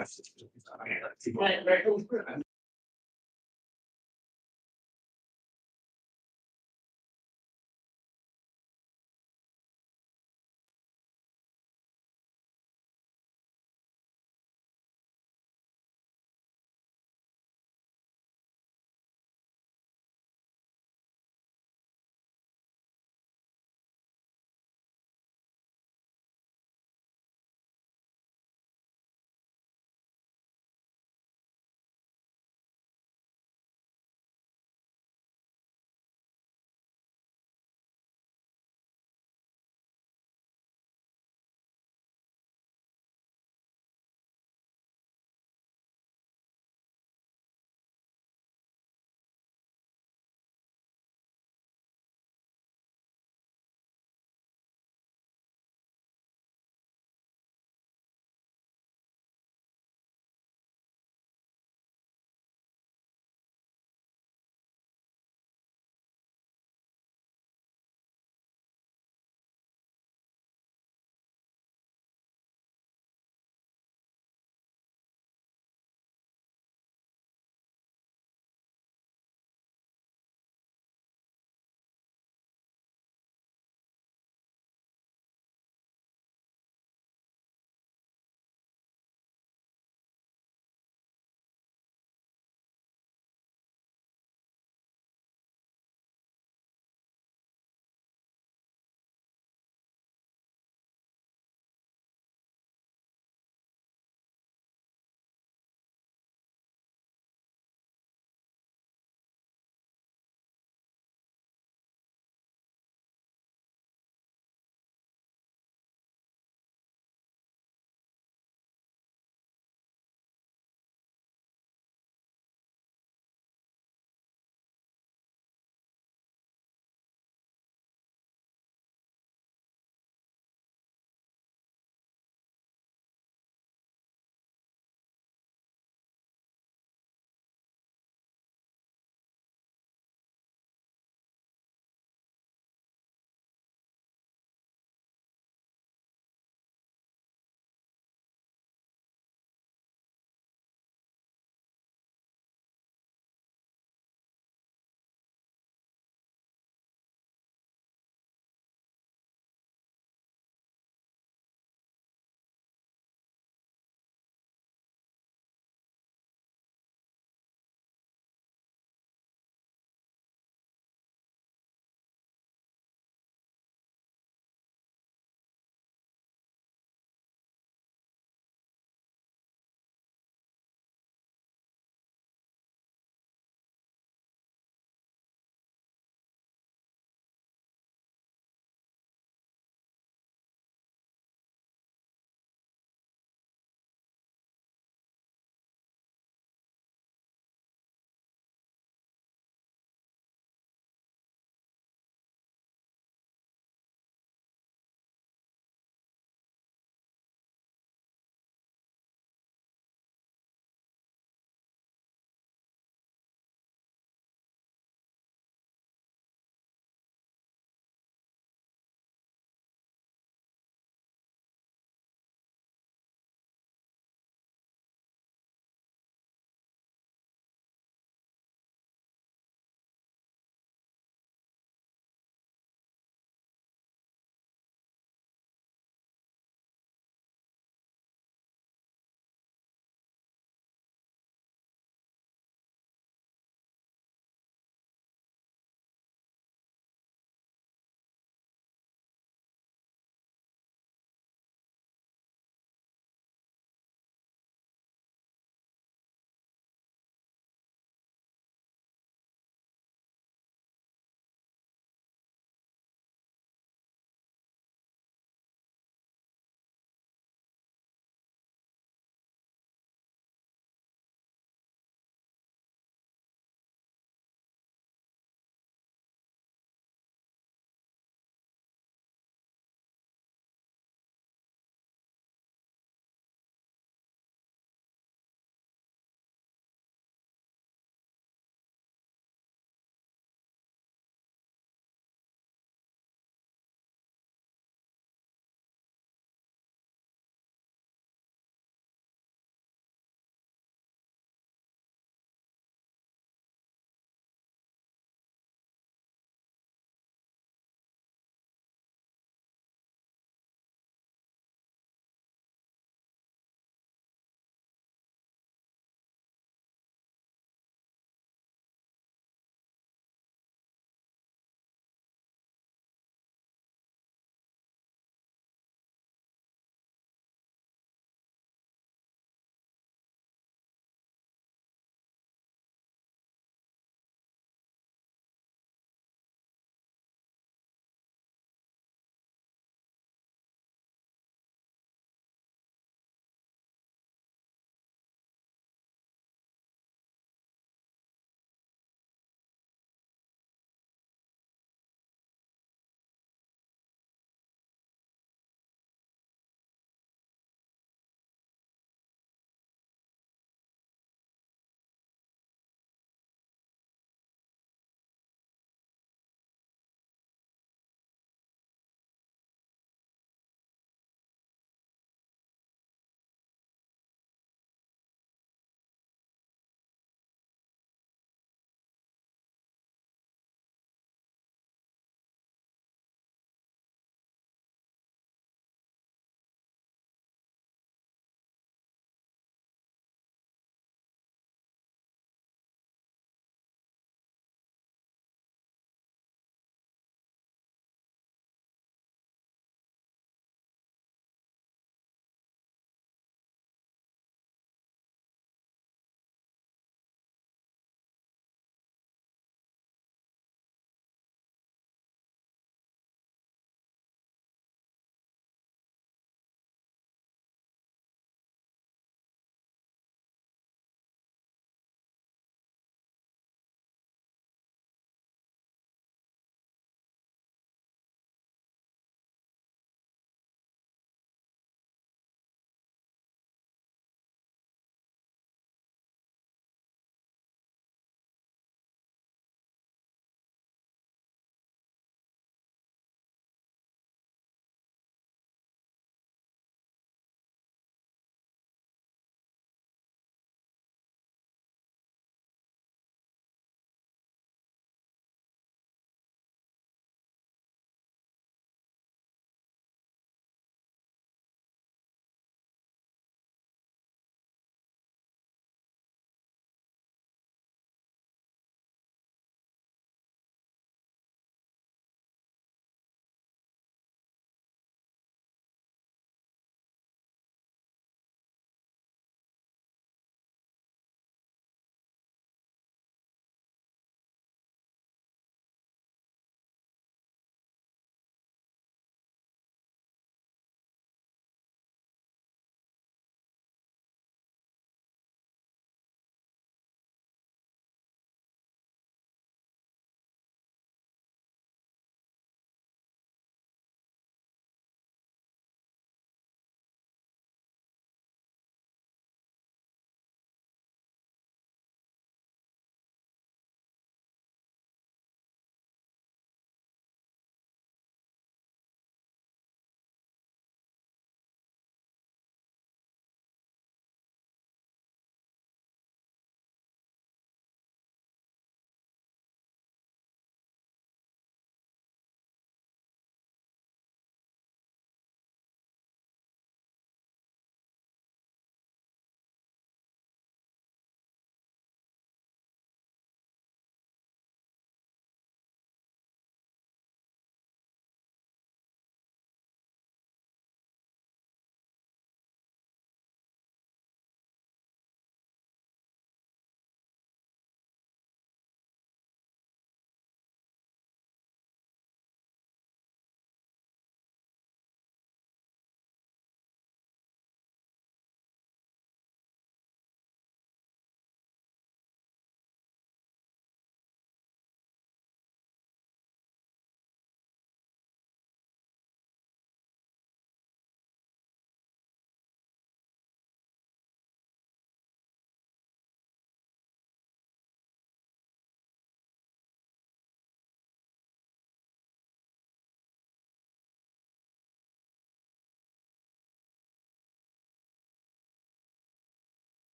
Right.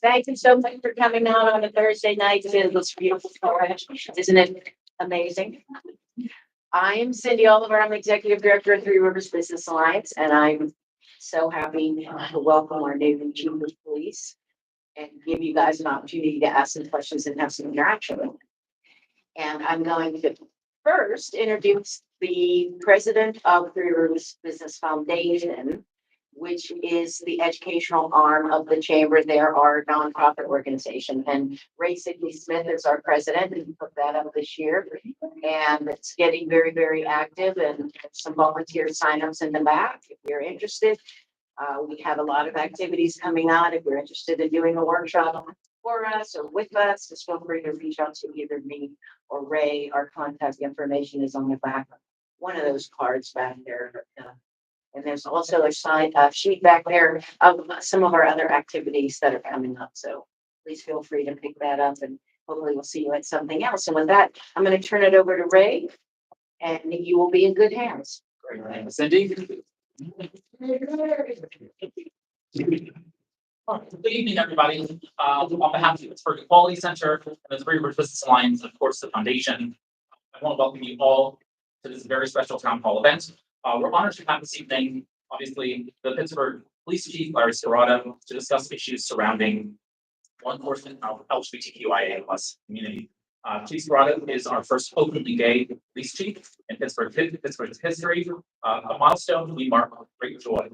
Thank you so much for coming out on a Thursday night to this beautiful forest. Isn't it amazing? I am Cindy Oliver. I'm Executive Director of Three Rivers Business Alliance, and I'm so happy to welcome our new Chief of Police and give you guys an opportunity to ask some questions and have some interaction with them. And I'm going to first introduce the president of Three Rivers Business Foundation, which is the educational arm of the chamber. They're our nonprofit organization. And Ray Sidney Smith is our president, and he put that up this year. And it's getting very, very active, and some volunteer signups in the back if you're interested. We have a lot of activities coming on. If you're interested in doing a workshop for us or with us, just feel free to reach out to either me or Ray. Our contact information is on the back of one of those cards back there. And there's also a sheet back there of some of our other activities that are coming up. So please feel free to pick that up, and hopefully we'll see you at something else. And with that, I'm going to turn it over to Ray, and you will be in good hands. Great, thanks, Cindy. Good evening, everybody. On behalf of the Pittsburgh Equality Center and the Three Rivers Business Alliance, and of course the foundation, I want to welcome you all to this very special town hall event. We're honored to have this evening, obviously, the Pittsburgh Police Chief, Larry Scirotto, to discuss issues surrounding law enforcement of LGBTQIA+ community. Chief Scirotto is our first openly gay police chief in Pittsburgh's history, a milestone we mark with great joy.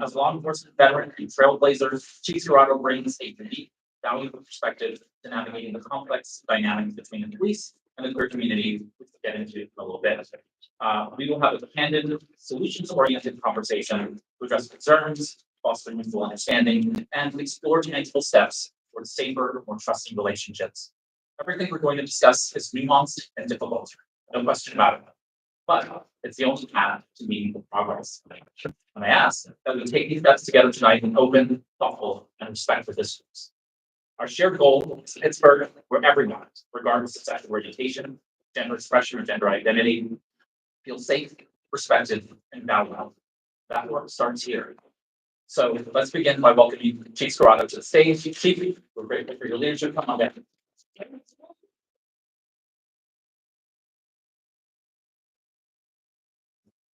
As a law enforcement veteran and trailblazer, Chief Scirotto brings a unique, valuable perspective to navigating the complex dynamics between the police and the queer community, which we'll get into in a little bit. We will have a candid, solutions-oriented conversation to address concerns, foster mutual understanding, and explore tangible steps towards safer, more trusting relationships. Everything we're going to discuss is nuanced and difficult, no question about it. But it's the only path to meaningful progress. And I ask that we take these steps together tonight in open, thoughtful, and respectful discourse. Our shared goal is Pittsburgh, where everyone, regardless of sexual orientation, gender expression, or gender identity, feels safe, respected, and valued. That work starts here. So let's begin by welcoming Chief Scirotto to the stage. Chief, we're grateful for your leadership. Come on in.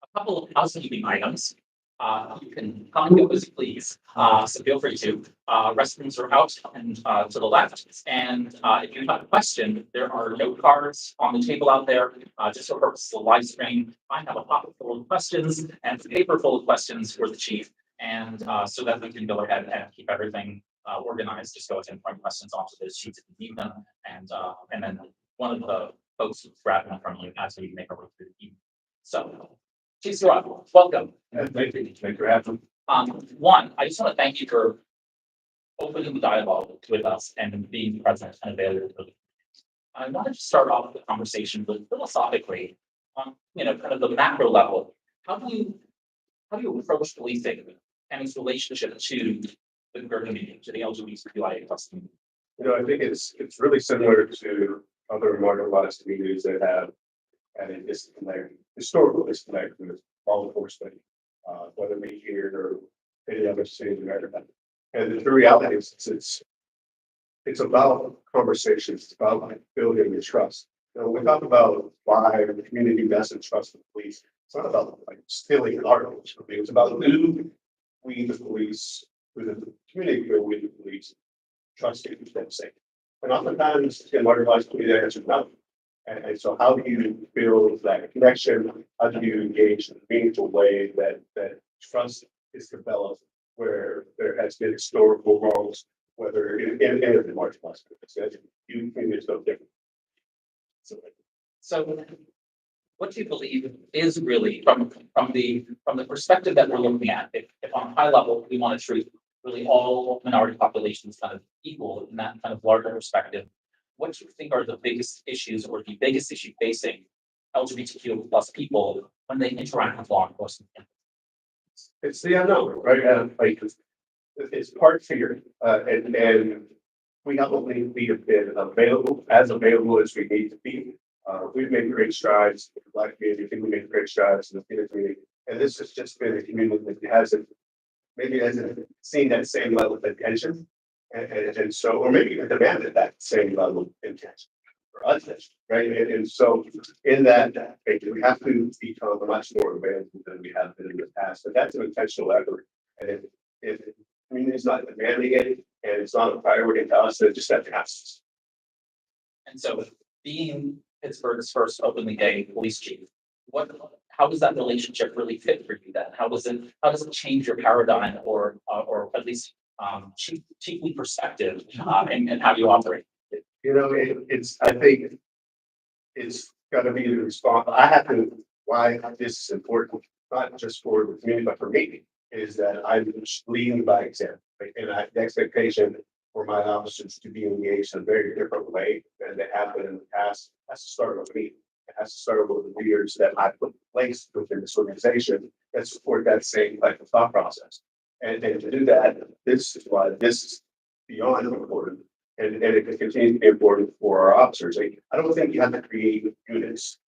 A couple of housekeeping items. You can come and go as you please. So feel free to. Restrooms are out and to the left. And if you have a question, there are note cards on the table out there. Just for purposes of the live stream, I have a pocket full of questions and a paper full of questions for the chief. And so that we can go ahead and keep everything organized. Just go ahead and point questions onto those sheets if you need them. And then one of the folks will grab them from you as we make our way through the evening. So, Chief Scirotto, welcome. Thank you. Thank you for having me. One, I just want to thank you for opening the dialogue with us and being present and available. I wanted to start off the conversation with philosophically on, kind of the macro level. How do you approach policing and its relationship to the queer community, to the LGBTQIA+ community? I think it's really similar to other marginalized communities that have had a disconnect, historical disconnect with law enforcement, whether it be here or any other city in America. And the reality is it's about conversations, it's about building the trust. We talk about why the community doesn't trust the police. It's not about stealing our it's about who we the police, who the community where we the police trust to keep them safe. And oftentimes in marginalized community answer no. And so how do you build that connection? How do you engage in a meaningful way that trust is developed where there has been historical wrongs, whether in the marginalized community? You communities no different. So what do you believe is really from the perspective that we're looking at, if on a high level we want to treat really all minority populations kind of equal in that kind of larger perspective, what do you think are the biggest issues or the biggest issue facing LGBTQ+ people when they interact with law enforcement? It's the unknown, right? It's part fear, and we not only we have been available as we need to be. We've made great strides in the Black community. I think we made great strides in the Latino community, and this has just been a community that hasn't maybe hasn't seen that same level of attention. And so, or maybe even demanded that same level of attention or attention, right? And so in that, we have to become much more available than we have been in the past, but that's an intentional effort. And if the community is not demanding it and it's not a priority to us, then just that passes. And so being Pittsburgh's first openly gay police chief, how does that relationship really fit for you then? How does it change your paradigm or at least chiefly perspective and how you operate? You know, I think it's gotta be the response. I have to, why this is important, not just for the community, but for me, is that I'm leading by example. Right? And the expectation for my officers to be engaged in a very different way than they have been in the past has to start with me. It has to start with the leaders that I put in place within this organization that support that same type of thought process. And to do that, this is why this is beyond important. And it can continue to be important for our officers. Like, I don't think you have to create units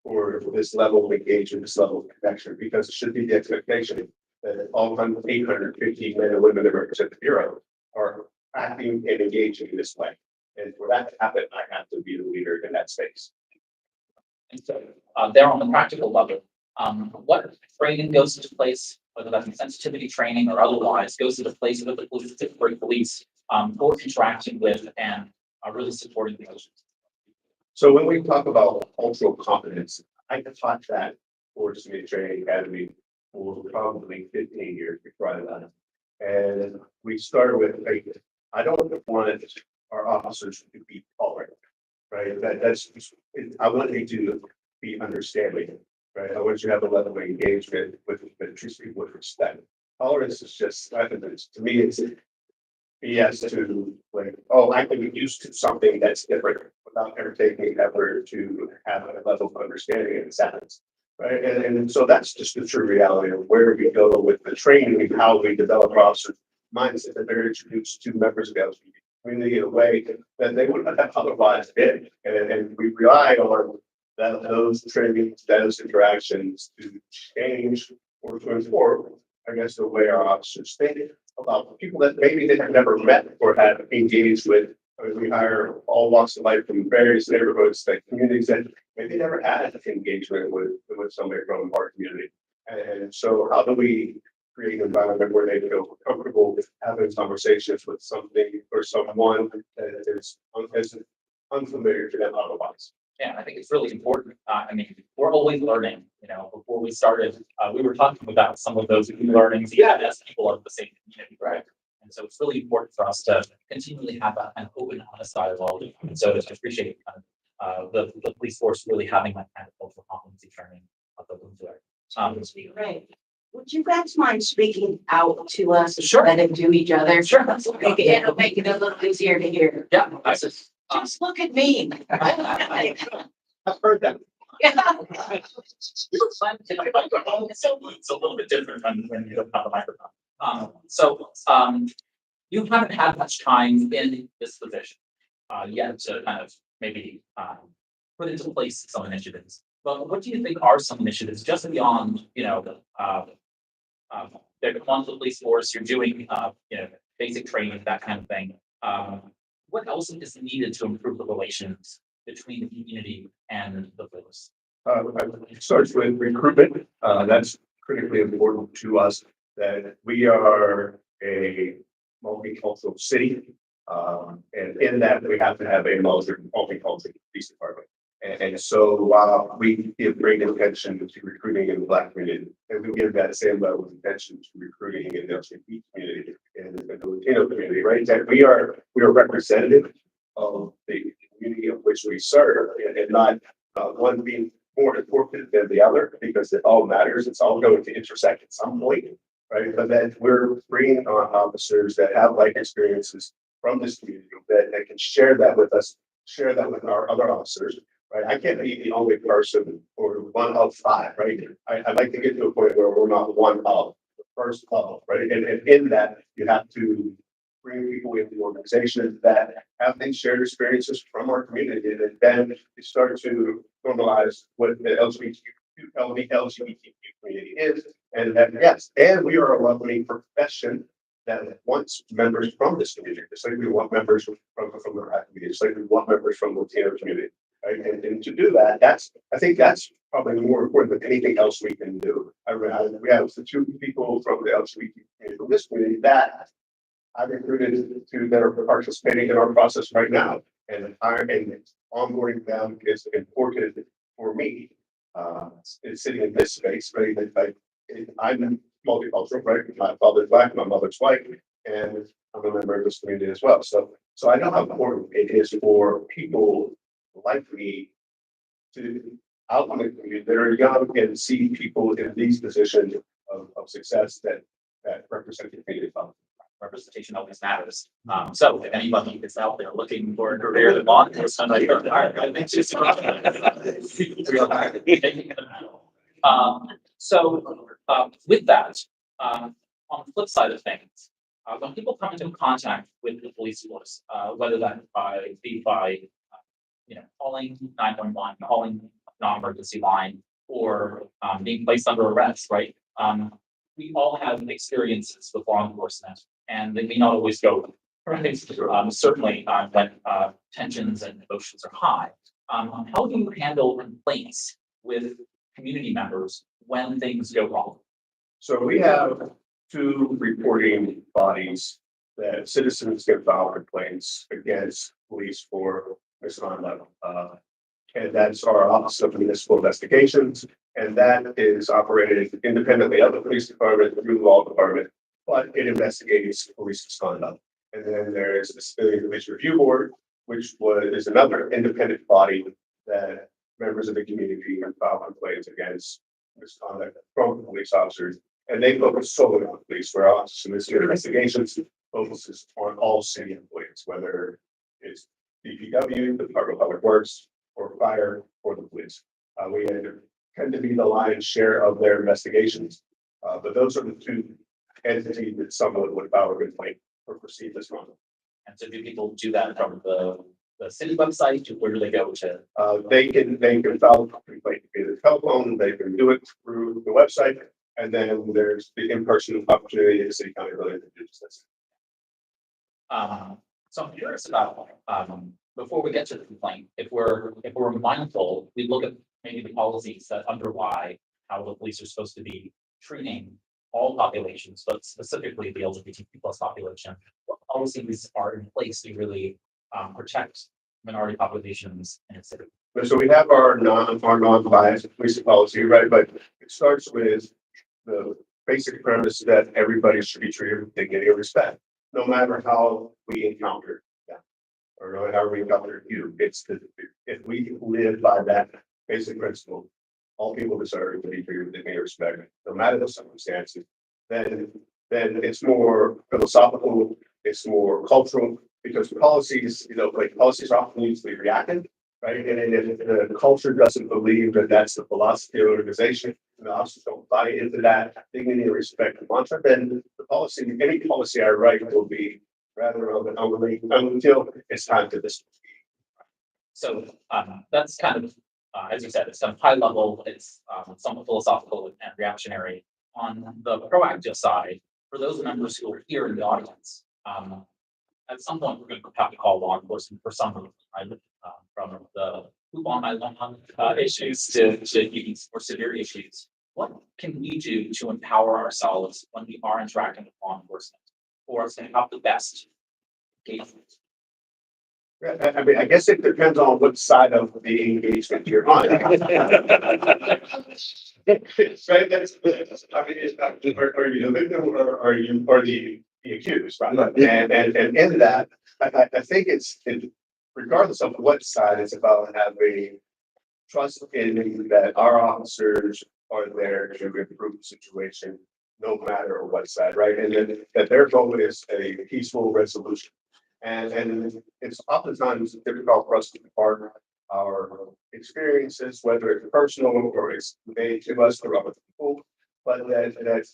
for this level of engagement, this level of connection, because it should be the expectation that all 850 men and women that represent the Bureau are acting and engaging in this way. And for that to happen, I have to be the leader in that space. And so there on the practical level, what training goes into place, whether that's sensitivity training or otherwise, goes into place with the Pittsburgh police for interacting with and really supporting the oceans. So when we talk about cultural competence, I taught that for Community Training Academy for probably 15 years before I left. And we started with, I don't want our officers to be tolerant, right? I want you to be understanding, right? I want you to have a level of engagement with treat people with respect. Tolerance is just, I think to me, it's BS to like, oh, I can be used to something that's different without ever taking effort to have a level of understanding in sentence. Right. And so that's just the true reality of where we go with the training and how we develop our officers' mindset that they're introduced to members of the LGBT community in a way that they wouldn't have otherwise been. And we rely on those trainings, those interactions to change or to inform, I guess, the way our officers think about people that maybe they have never met or have engaged with. We hire all walks of life from various neighborhoods, that communities that maybe never had engagement with somebody from our community. And so how do we create an environment where they feel comfortable with having conversations with something or someone that is unfamiliar to them otherwise? Yeah, I think it's really important. I mean, we're always learning. You know, before we started, we were talking about some of those learnings, even as people of the same community, right? And so it's really important for us to continually have an open, honest dialogue. And so I appreciate the police force really having that kind of cultural competency training built into it. Great. Would you guys mind speaking out to us Sure. instead of to each other? Sure. It'll make it a little easier to hear. Yeah, Just look at me. I've heard that. It's a little bit different when you don't have a microphone. You haven't had much time in this position yet to kind of maybe put into place some initiatives. But what do you think are some initiatives just beyond, the the police force, you're doing, basic training, that kind of thing. What else is needed to improve the relations between the community and the police? It starts with recruitment. That's critically important to us, that we are a multicultural city. And in that, we have to have a multicultural police department. And so while we give great attention to recruiting in the Black community, and we give that same level of attention to recruiting in the LGBT community and the Latino community, right? That we are representative of the community of which we serve, and not one being more important than the other, because it all matters. It's all going to intersect at some point, right? But that we're bringing on officers that have life experiences from this community that can share that with us, share that with our other officers. Right, I can't be the only person or one of five, right? I'd like to get to a point where we're not one of, the first of, right? And in that, you have to bring people into the organization that have these shared experiences from our community, and then you start to normalize what the LGBTQ community is, And that, yes, and we are a welcoming profession that wants members from this community, just like we want members from the rap community, just like we want members from the Latino community. Right? And to do that, I think that's probably more important than anything else we can do. We have the two people from the LGBT community from this community that I recruited to that are participating in our process right now. And onboarding them is important for me. Sitting in this space, right? I'm multicultural, right? My father's black, my mother's white, and I'm a member of this community as well. So I know how important it is for people like me to out in the community that are young and see people in these positions of success that represent the community. Representation always matters. So if anybody is out there looking for a career in law enforcement, with that, on the flip side of things, when people come into contact with the police force, whether that be by calling 911, calling non-emergency line, or being placed under arrest, right? We all have experiences with law enforcement, and they may not always go right. Certainly when tensions and emotions are high. How do you handle complaints with community members when things go wrong? So we have two reporting bodies that citizens can file complaints against police for misconduct. And that's our Office of Municipal Investigations, and that is operated independently of the police department through the law department, but it investigates police misconduct. And then there is the Civilian Commission Review Board, which is another independent body that members of the community can file complaints against misconduct from police officers. And they focus solely on police, where our Office of Municipal Investigations focuses on all city employees, whether it's DPW, the Department of Public Works, or fire, or the police. We tend to be the lion's share of their investigations. But those are the two entities that someone would file a complaint or perceive as wrong. And so do people do that from the city website? Where do they go to? They can file a complaint via the telephone, they can do it through the website, and then there's the in-person opportunity at the city county related to do this. So I'm curious about before we get to the complaint, if we're mindful, we look at maybe the policies that underlie how the police are supposed to be treating all populations, but specifically the LGBTQ plus population. What policies are in place to really protect minority populations in the city? So we have our non-biased police policy, right? But it starts with the basic premise that everybody should be treated with dignity and respect, no matter how we encounter them, or no matter how we encounter you. If we live by that basic principle, all people deserve to be treated with dignity and respect, no matter the circumstances. Then it's more philosophical, it's more cultural, because policies, policies are often usually reactive, right? And if the culture doesn't believe that that's the philosophy of the organization, and the officers don't buy into that dignity and respect mantra, then any policy I write will be rather relevant until it's time to this. So that's kind of, as you said, it's kind of high level, it's somewhat philosophical and reactionary. On the proactive side, for those members who are here in the audience, at some point we're going to have to call law enforcement for some reason, right? From the who on my lawn issues to even more severe issues. What can we do to empower ourselves when we are interacting with law enforcement, for us to have the best engagement? I mean, I guess it depends on what side of the engagement you're on. Right? Are you the victim or are you the accused? Right? And in that, I think it's regardless of what side, it's about having trust in that our officers are there to improve the situation, no matter what side, right? And then that their goal is a peaceful resolution. And it's oftentimes difficult for us to impart our experiences, whether it's personal or it's made to us through other people, but that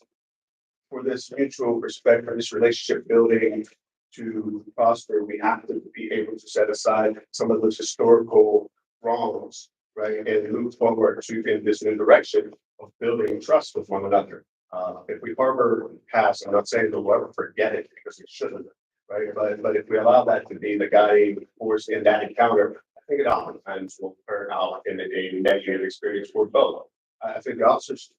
for this mutual respect, for this relationship building to prosper, we have to be able to set aside some of those historical wrongs, right, and move forward in this new direction of building trust with one another. If we harbor past, I'm not saying that we'll ever forget it because we shouldn't, right? But if we allow that to be the guiding force in that encounter, I think it oftentimes will turn out in a negative experience for both. I think the officers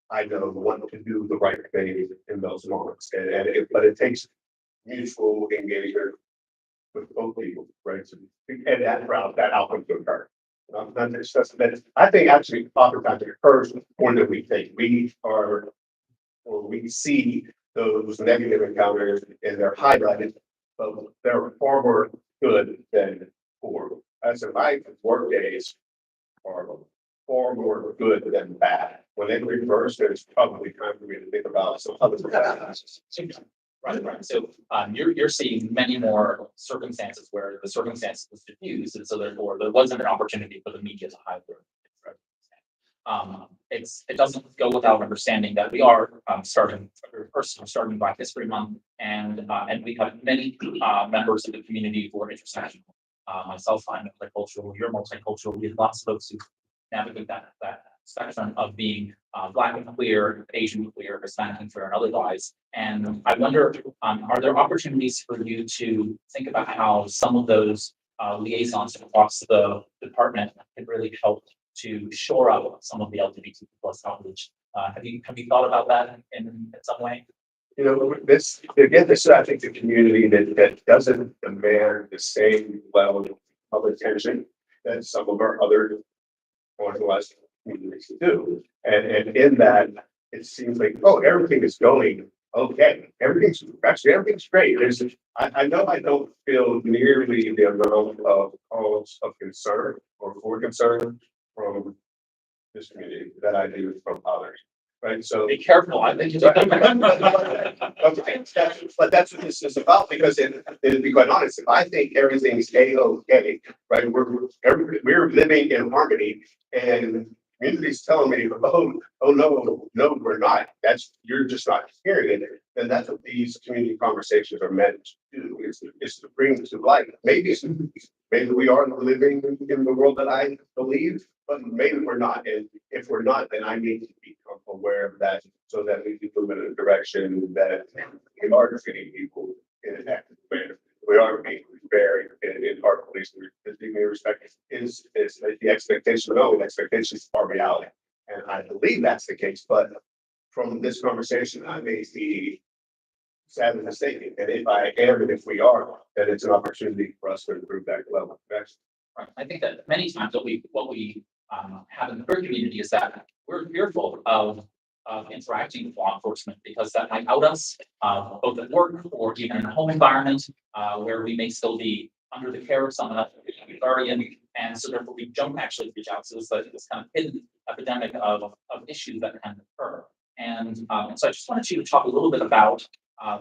I know want to do the right thing in those moments, but it takes mutual engagement with both people, right? So, and that route, that outcome to occur. And it's just that I think actually oftentimes it occurs more than we think. We are, or we see those negative encounters and they're highlighted, but they're far more good than poor. As in my work days are far more good than bad. When they reverse, there's probably time for me to think about some other. Right. So you're seeing many more circumstances where the circumstance was diffused, and so therefore there wasn't an opportunity for the media to hide their. It doesn't go without understanding that we are starting Black History Month, and we have many members of the community who are intersectional. Myself, I'm multicultural. You're multicultural. We have lots of folks who navigate that spectrum of being Black and queer, Asian queer, Hispanic and queer, and otherwise. And I wonder, are there opportunities for you to think about how some of those liaisons across the department can really help to shore up some of the LGBTQ plus outreach? Have you thought about that in some way? You know, this is, I think, the community that doesn't demand the same level of attention that some of our other marginalized communities do. And in that, it seems like, oh, everything is going okay. Everything's great. I know I don't feel nearly the amount of calls of concern or for concern from this community that I do from others. Right. So be careful. I think okay, but that's what this is about, because to be quite honest, if I think everything's a-okay, right, we're living in harmony, and community's telling me, oh no, we're not. You're just not hearing it. Then that's what these community conversations are meant to do, is to bring to light. Maybe we are living in the world that I believe, but maybe we're not. And if we're not, then I need to become aware of that so that we can move in a direction that we are treating people in an active manner. We are being very in our police respect is the expectation. No, the expectations are reality. And I believe that's the case, but from this conversation, I may be sadly mistaken. And if I am, and if we are, then it's an opportunity for us to improve that level. Right. I think that many times what we have in the queer community is that we're fearful of interacting with law enforcement because that might out us, both at work or even in a home environment where we may still be under the care of someone guardian, and so therefore we don't actually reach out. So it's this kind of hidden epidemic of issues that can occur. And so I just wanted you to talk a little bit about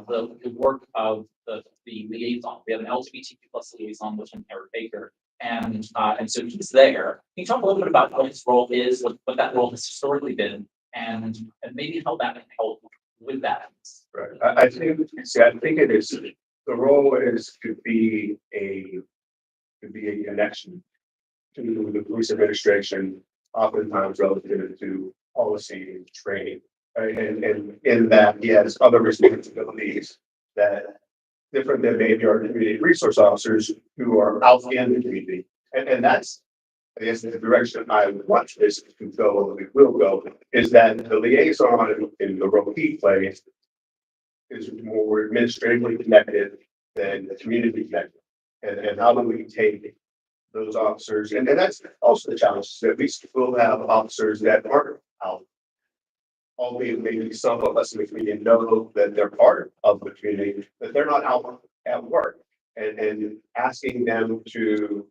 the work of the liaison. We have an LGBTQ plus liaison, which is Eric Baker. And so he's there. Can you talk a little bit about what his role is, what that role has historically been, and maybe how that can help with that? Right. I think it is, the role is to be a connection to the police administration, oftentimes relative to policy and training. Right? And in that he has other responsibilities that different than maybe our community resource officers who are out in the community. And that's, I guess, the direction I want this to go, and it will go, is that the liaison in the role he plays is more administratively connected than the community connected. And how do we take those officers, and that's also the challenge, that we will have officers that aren't out, albeit maybe some of us in the community know that they're part of the community, that they're not out at work, and asking them to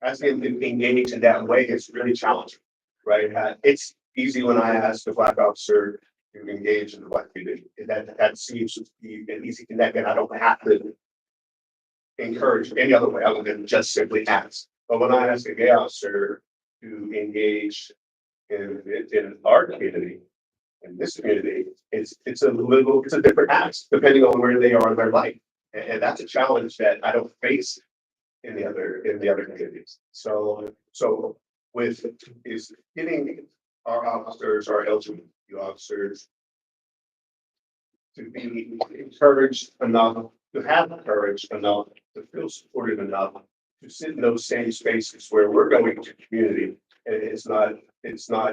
engage in that way is really challenging, right? It's easy when I ask a Black officer to engage in the Black community. That seems to be an easy connect, and I don't have to encourage any other way other than just simply ask. But when I ask a gay officer to engage in our community, in this community, it's a different ask depending on where they are in their life, and that's a challenge that I don't face in the other communities. So with is getting our officers, our LGBTQ officers, to be encouraged enough, to have courage enough, to feel supported enough, to sit in those same spaces where we're going to community. And it's not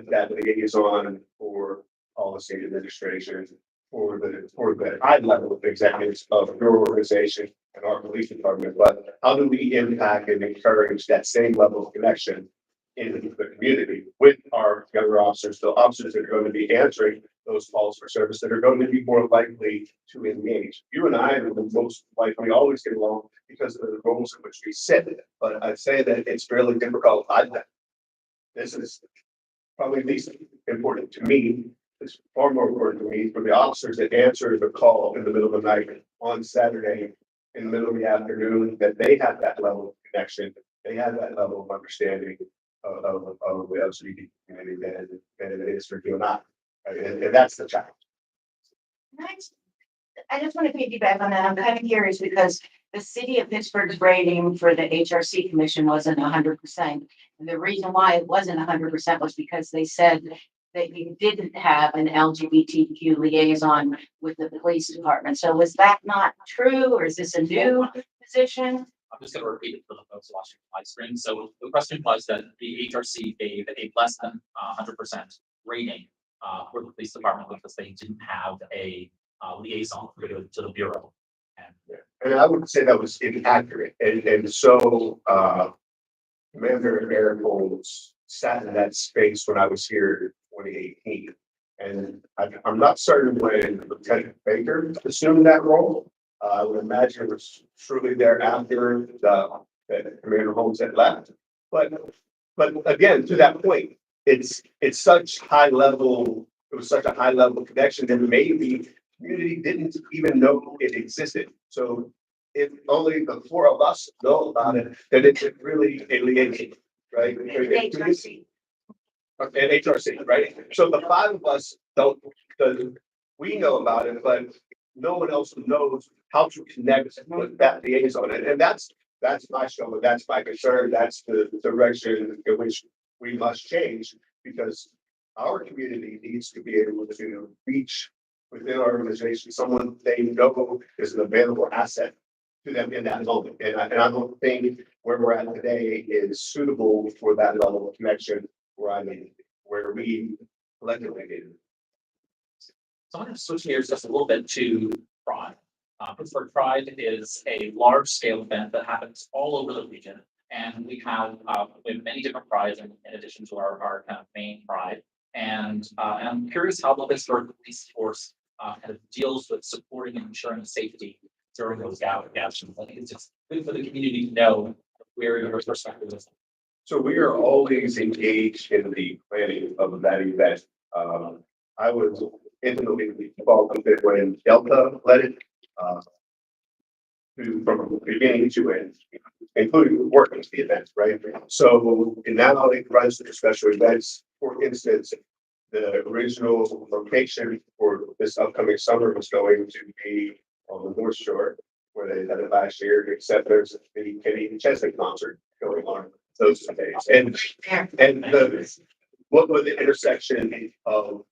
that liaison for policy administration, for the high level of executives of your organization and our police department, but how do we impact and encourage that same level of connection in the community with our younger officers, the officers that are going to be answering those calls for service, that are going to be more likely to engage. You and I are most likely always get along because of the roles in which we sit, but I'd say that it's fairly difficult. This is probably least important to me. It's far more important to me for the officers that answer the call in the middle of the night on Saturday, in the middle of the afternoon, that they have that level of connection, they have that level of understanding of the LGBT community than it is for you and I. And that's the challenge. I just want to piggyback on that. I'm kind of curious because the city of Pittsburgh's rating for the HRC commission wasn't 100%. And the reason why it wasn't 100% was because they said that you didn't have an LGBTQ liaison with the police department. So was that not true, or is this a new position? I'm just going to repeat it for the folks watching the live stream. So the question was that the HRC gave a less than 100% rating for the police department because they didn't have a liaison to the bureau. And I would say that was inaccurate. And so Commander Eric Holmes sat in that space when I was here in 2018. And I'm not certain when Lieutenant Baker assumed that role. I would imagine it was shortly thereafter that Commander Holmes had left. But again, to that point, it's such high level. It was such a high level connection that maybe community didn't even know it existed. So if only the four of us know about it, then it's really a liaison, right? HRC. And HRC, right? So the five of us don't, because we know about it, but no one else knows how to connect with that liaison. And that's my show, and that's my concern. That's the direction in which we must change, because our community needs to be able to reach within our organization someone they know is an available asset to them in that moment. And I don't think where we're at today is suitable for that level of connection where we collectively need it. So I'm going to switch gears just a little bit to Pride. Pittsburgh Pride is a large scale event that happens all over the region. And we have many different prides in addition to our kind of main pride. And I'm curious how the Pittsburgh Police Force kind of deals with supporting and ensuring safety during those gatherings. I think it's just good for the community to know where your perspective is. So we are always engaged in the planning of that event. I was intimately involved with it when Delta led it from beginning to end, including working the event, right? So now it runs to special events. For instance, the original location for this upcoming summer was going to be on the North Shore, where they had it last year, except there's the Kenny Chesney concert going on those 2 days. And what was the intersection of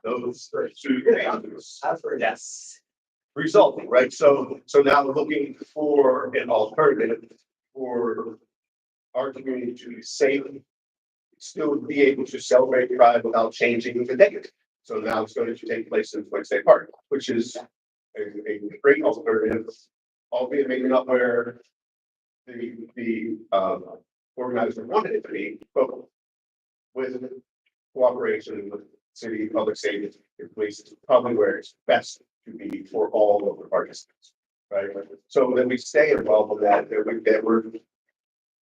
those two things? Yes. Resulting, right? So now we're looking for an alternative for our community to safely still be able to celebrate Pride without changing the date. So now it's going to take place in Wednesday Park, which is a great alternative, albeit maybe not where the organizer wanted it to be, but with cooperation with city, public safety, and police, is probably where it's best to be for all of the participants, right? So that we stay involved in that we're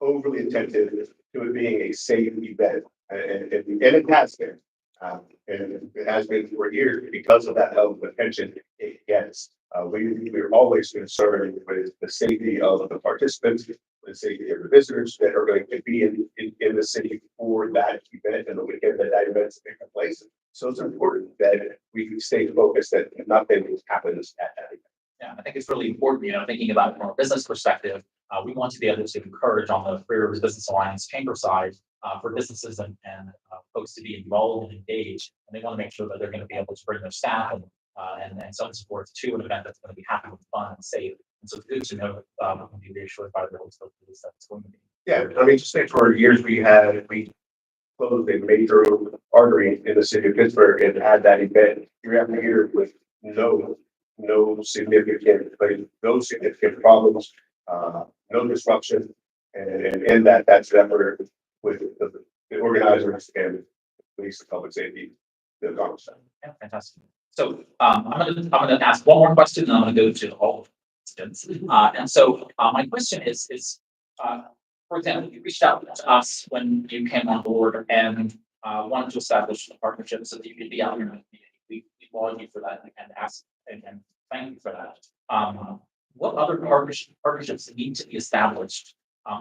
overly attentive to it being a safe event, and it has been. And it has been for years because of that level of attention it gets. We're always concerned with the safety of the participants, the safety of the visitors that are going to be in the city for that event and the weekend that event's taking place. So it's important that we stay focused that nothing happens at that event. Yeah, I think it's really important, thinking about it from a business perspective. We want to be able to encourage on the Free Rivers Business Alliance chamber side for businesses and folks to be involved and engaged. And they want to make sure that they're going to be able to bring their staff and so on and so forth to an event that's going to be happy and fun and safe. And so it's good to know that we can be reassured by the hotel that it's going to be. Yeah, I mean, just think for years we closed a major artery in the city of Pittsburgh and had that event year after year with no significant problems, no disruption. And that's an effort with the organizers and police and public safety. The Congress. Yeah, fantastic. So I'm gonna ask one more question, and I'm gonna go to all of the questions. And so my question is for example, you reached out to us when you came on board and wanted to establish a partnership so that you could be out here in the community. We applaud you for that and ask and thank you for that. What other partnerships need to be established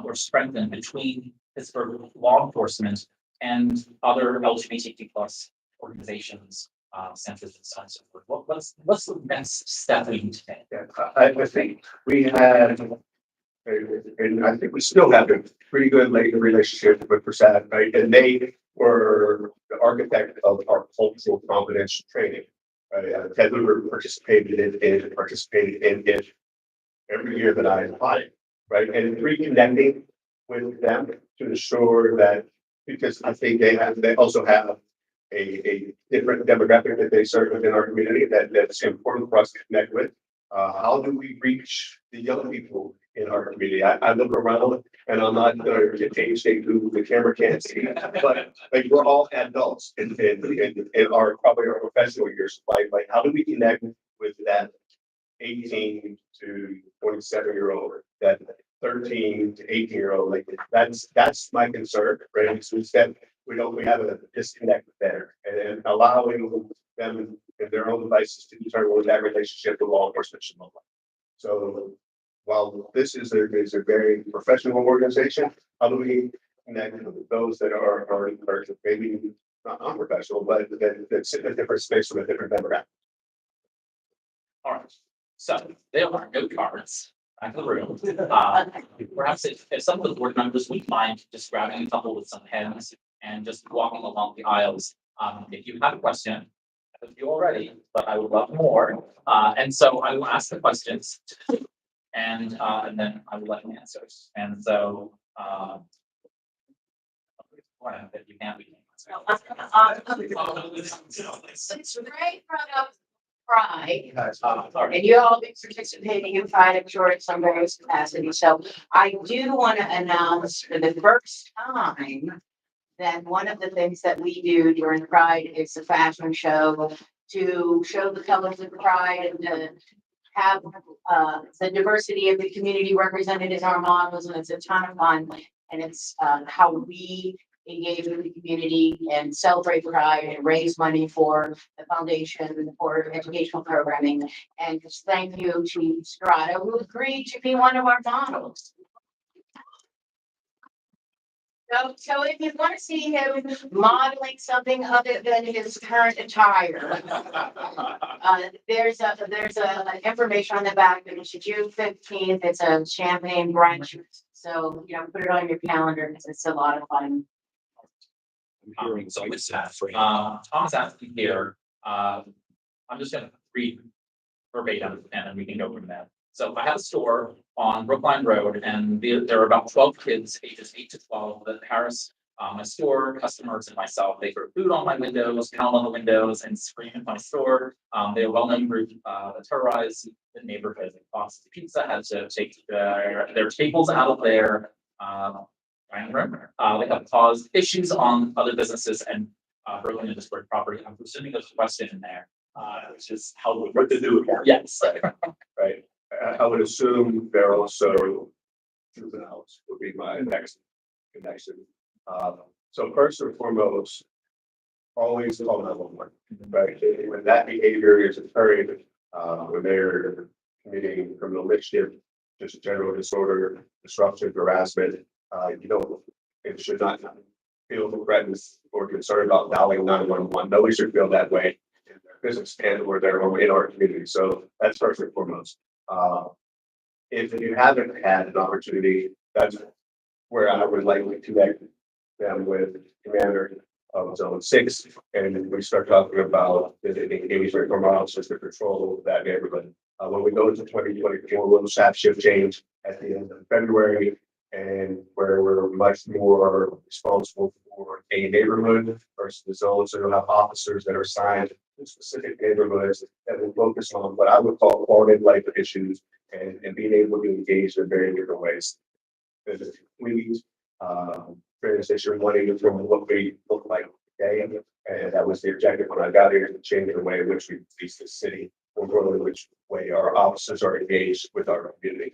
or strengthened between Pittsburgh law enforcement and other LGBTQ plus organizations, centers and so on and so forth? What's the next step we need to take? Yeah, I think we had, and I think we still have a pretty good relationship with Prasad, right? And they were the architect of our cultural confidential training. Right? Ted Hoover participated in it every year that I taught it, right? And reconnecting with them to ensure that, because I think they also have a different demographic that they serve within our community that's important for us to connect with. How do we reach the young people in our community? I look around and I'm not going to change who the camera can't see, but like we're all adults in our probably our professional years of life. Like how do we connect with that 18 to 27-year-old, that 13 to 18-year-old? Like that's my concern, right? So instead we have a disconnect there and allowing them in their own devices to determine what that relationship with law enforcement should look like. So while this is a very professional organization, how do we connect with those that are maybe not unprofessional, but that sit in a different space with a different demographic? All right. So there are no cards back in the room. Perhaps if some of the board members would mind just grabbing a couple with some pens and just walking along the aisles. If you have a question, I have a few already, but I would love more. And so I will ask the questions and then I will let them answer. And so if you can't be. It's right front of Pride, Sorry. and you all be participating in Pride, I'm sure, in some various capacity. So I do want to announce for the first time that one of the things that we do during Pride is a fashion show to show the colors of Pride and to have the diversity of the community represented in our models, and it's a ton of fun. And it's how we engage with the community and celebrate Pride and raise money for the foundation for educational programming. And just thank you to Scirotto, who agreed to be one of our models. So if you want to see him modeling something other than his current attire, there's information on the back. It's June 15th. It's a champagne brunch. So, put it on your calendar because it's a lot of fun. So with that, Tom's asking here, I'm just gonna read verbatim and then we can go from there. So I have a store on Brookline Road and there are about 12 kids ages 8 to 12 that harass my store customers and myself. They throw food on my windows, pound on the windows and scream in my store. They're a well-known group that terrorize the neighborhood. Boston Pizza had to take their tables out of their dining room. They have caused issues on other businesses and broken into Pittsburgh property. I'm presuming there's a question in there, which is how What to do with that? yes. Right. I would assume they're also juveniles would be my next connection. So first and foremost, always call 911, right? When that behavior is occurring, when they're committing criminal mischief, just general disorder, disruption, harassment, it should not feel threatened or concerned about dialing 911. Nobody should feel that way in their business and or their home in our community. So that's first and foremost. If you haven't had an opportunity, that's where I would like to connect them with commander of zone 6, and we start talking about the engagement from our officers to control that neighborhood. When we go into 2024, we'll have shift change at the end of February, and where we're much more responsible for a neighborhood versus the zones. So you'll have officers that are assigned to specific neighborhoods that will focus on what I would call quality of life issues and being able to engage in very different ways. There's a complete transition wanting from what we look like today. And that was the objective when I got here, to change the way in which we police the city, or really which way our officers are engaged with our community.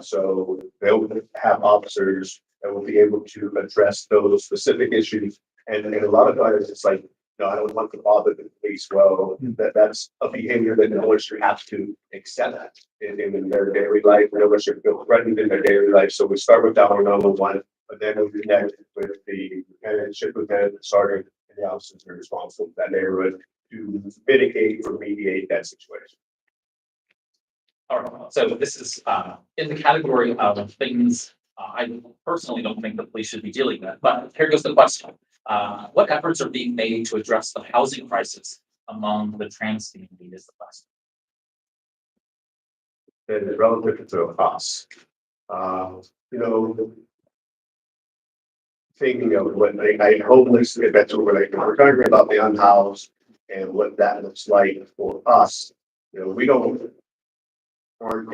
So they'll have officers that will be able to address those specific issues. And a lot of times it's like, no, I don't want to bother the police. Well, that's a behavior that no one should have to accept in their daily life. No one should feel threatened in their daily life. So we start with dollar number one, but then we connect with the lieutenant, lieutenant, the sergeant, and the officers who are responsible for that neighborhood to mitigate or mediate that situation. All right, so this is in the category of things I personally don't think the police should be dealing with, but here goes the question. What efforts are being made to address the housing crisis among the trans community is the question. And relative to us, thinking of when I homeless, that's what we're talking about the unhoused and what that looks like for us. We aren't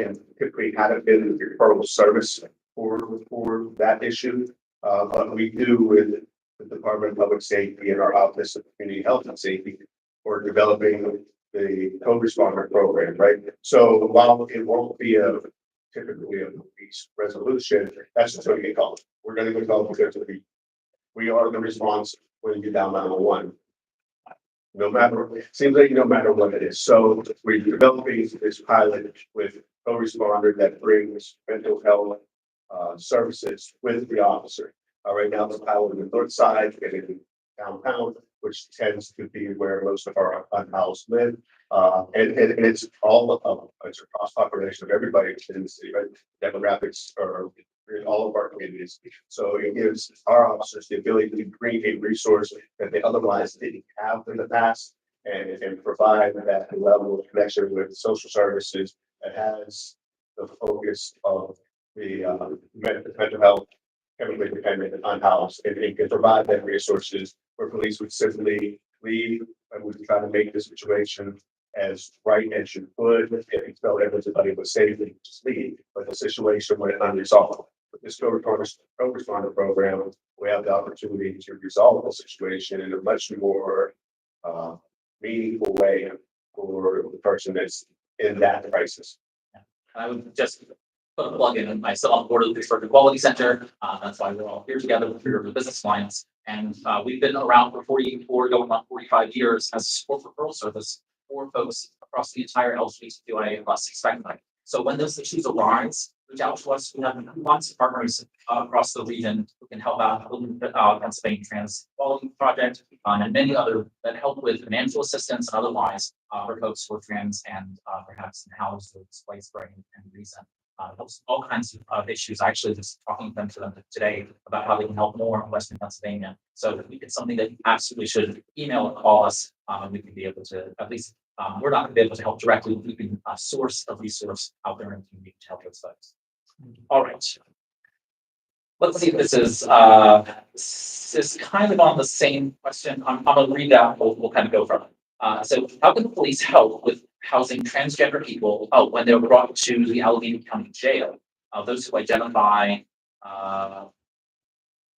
and typically haven't been the referral service for that issue, but we do with the Department of Public Safety and our Office of Community Health and Safety for developing the co-responder program, right? So while it won't be typically a police resolution, that's just going to get called. We're going to get called because we are the response when you down 911. No matter, seems like no matter what it is. So we're developing this pilot with co-responder that brings mental health services with the officer. Right now, the pilot on the north side and in downtown, which tends to be where most of our unhoused live. And it's it's a cross population of everybody in the city, right? Demographics are in all of our communities. So it gives our officers the ability to bring a resource that they otherwise didn't have in the past and provide that level of connection with social services that has the focus of the mental health, chemically dependent and unhoused, and it can provide them resources where police would simply leave and would try to make the situation as right as you could if you felt everybody was safe and just leave, but the situation went unresolved. With this co-responder program, we have the opportunity to resolve the situation in a much more meaningful way for the person that's in that crisis. I would just put a plug in. I sit on the board of the Pittsburgh Equality Center. That's why we're all here together with 3 Rivers Business Alliance. And we've been around for 44, going on 45 years as a support referral service for folks across the entire LGBTQIA+ spectrum. So when those issues arise, reach out to us. We have lots of partners across the region who can help out with the Pennsylvania Trans Equality Project and many other that help with financial assistance and otherwise for folks who are trans and perhaps housed or displaced for any reason. Helps all kinds of issues. Actually, just talking to them today about how they can help more in Western Pennsylvania. So it's something that you absolutely should email or call us, and we can be able to at least. We're not going to be able to help directly. We can source a resource out there in the community to help those folks. All right. Let's see if this is kind of on the same question. I'm going to read that. We'll kind of go from it. So how can the police help with housing transgender people when they're brought to the Allegheny County Jail? Those who identify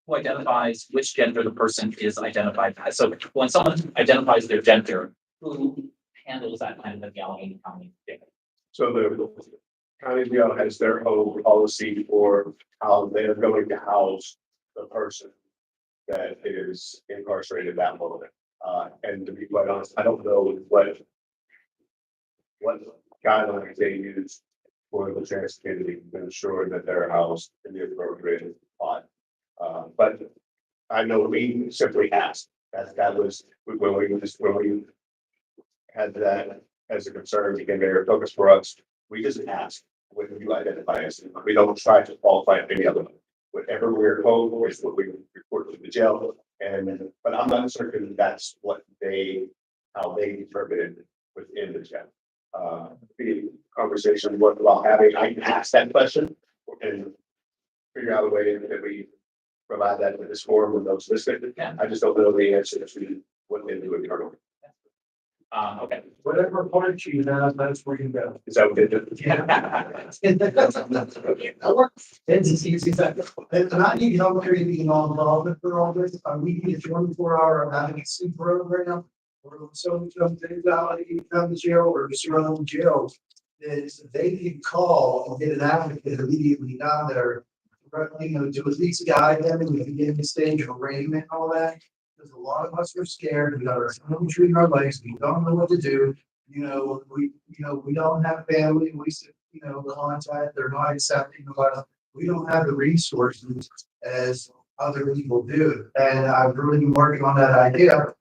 who identifies which gender the person is identified as. So when someone identifies their gender, who handles that kind of in the Allegheny County Jail? So the county jail has their own policy for how they're going to house the person that is incarcerated that moment. And to be quite honest, I don't know what guidelines they use for the trans community to ensure that they're housed in the appropriate spot. But I know we simply asked. That was when we had that as a concern, became very focused for us. We just ask when you identify us. We don't try to qualify any other. whatever we're told is what we report to the jail. But I'm not certain that's what how they determine it within the jail. The conversation while having, I can ask that question and figure out a way that we provide that in this form with those listed. Yeah. I just don't know the answer to what they do internally. Okay. Whatever part you have, that's where you go. Is that what they do? That works. It's easy. And I need help creating all involvement for all this. We need a 24-hour advocacy program. Or so things out, you come to jail or surround jail. Is they can call and get an advocate immediately down there. To at least guide them in the beginning stage of arraignment and all that. Because a lot of us are scared. We got our tongue between our legs. We don't know what to do. We don't have family. Contact. They're not accepting of us. We don't have the resources as other people do. And I've really been working on that idea.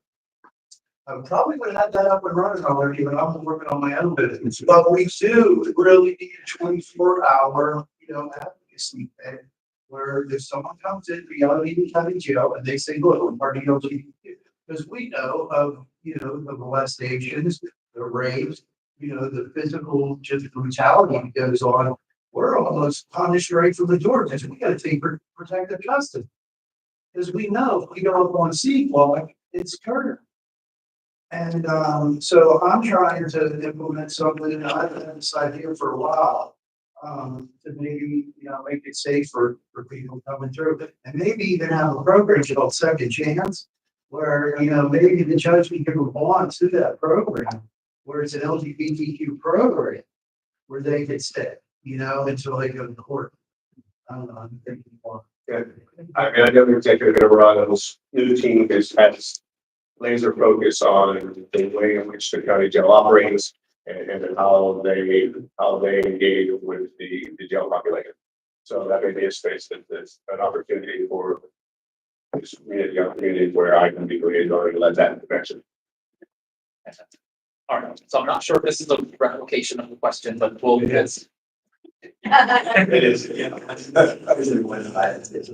I probably would have had that up and running already, but I'm working on my own business. But we do really need a 24-hour, advocacy thing. Where if someone comes in, we gotta leave county jail, and they say, look, we're part of LGBTQ. Because we know of, the molestations, the rapes, the physical just brutality that goes on. We're almost punished right from the door, because we gotta take protective justice. Because we know if we go up on C-Block, it's murder. And so I'm trying to implement something, and I've had this idea for a while. To maybe, make it safe for people coming through. And maybe even have a program called Second Chance, where, maybe the judge can give a bond to that program, where it's an LGBTQ program, where they could stay, until they go to court. I don't know, I'm thinking more. Yeah. I know the executive Verano's new team has laser focus on the way in which the county jail operates. And then how they engage with the jail population. So that may be a space that's an opportunity for this community where I can be created or let that intervention. All right. So I'm not sure if this is a replication of the question, but we'll It is.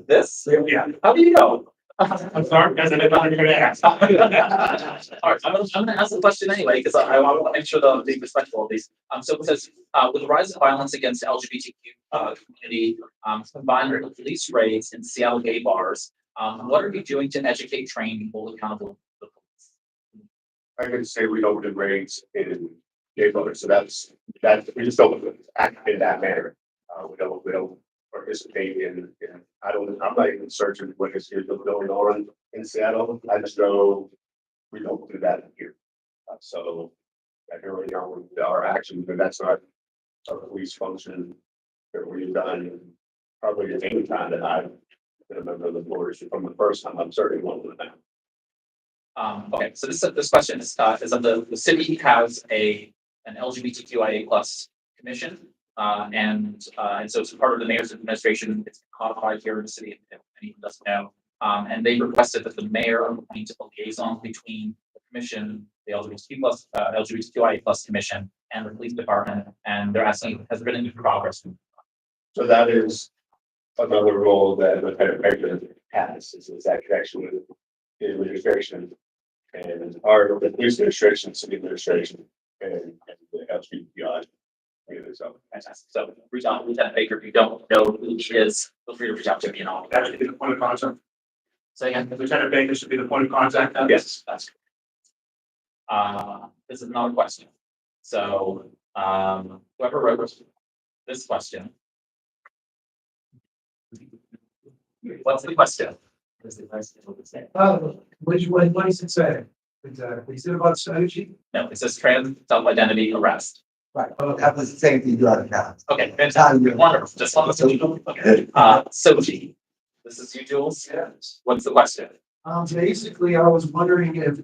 This? Yeah. How do you know? I'm sorry, because I didn't want to ask. All right, I'm gonna ask the question anyway, because I want to make sure that I'm being respectful of these. So it says, with the rise of violence against the LGBTQ community, combined with the police raids in Seattle gay bars, what are you doing to educate, train, and hold accountable the police? I can say we don't do raids in gay bars, so that's we just don't act in that manner. We don't participate in I'm not even searching what is going on in Seattle. I just know we don't do that here. So I can really know our actions, but that's not a police function that we've done probably at any time that I've been a member of the board. From the first time, I'm certainly one of them now. Okay, so this question is that the city has an LGBTQIA plus commission. And so it's part of the mayor's administration. It's codified here in the city, if anyone doesn't know. And they requested that the mayor appoint a liaison between the commission, the LGBTQIA plus commission, and the police department. And they're asking, has there been any progress? So that is another role that the mayor has, is that connection with the administration and our police administration, city administration, and the LGBTQI. So Fantastic. So reach out to Lieutenant Baker. If you don't know who he is, feel free to reach out to me and all. That should be the point of contact. So again, Lieutenant Baker should be the point of contact. yes, that's this is another question. So whoever wrote this question. What's the question? Which one? What does it say? Exactly. Is it about strategy? No, it says trans self-identity arrest. Right, well, that was the same thing you had account. Okay, fantastic. Wonderful. Just wanted to. Okay. Soji, this is you, Jules. Yes. What's the question? Basically, I was wondering if,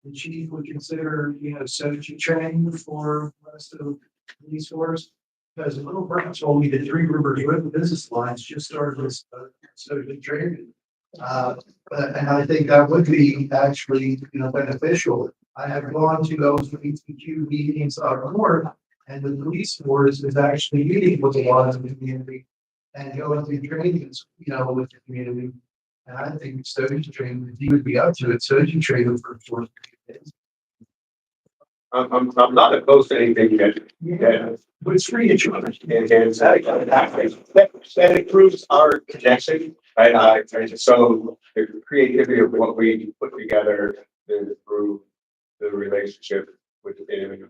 the chief would consider, strategy training for the rest of the police force. Because a little Brent told me that Three Rivers Road Business Lines just started this, strategy training. And I think that would be actually, beneficial. I have gone to those LGBTQ meetings up north, and the police force is actually meeting with a lot of the community. and go into trainings, with the community. And I think surgeon training, if you would be up to it, surgeon training for 4 days. I'm not opposed to anything that, But it's free to charge. and that improves our connection, right? So the creativity of what we put together to improve the relationship with the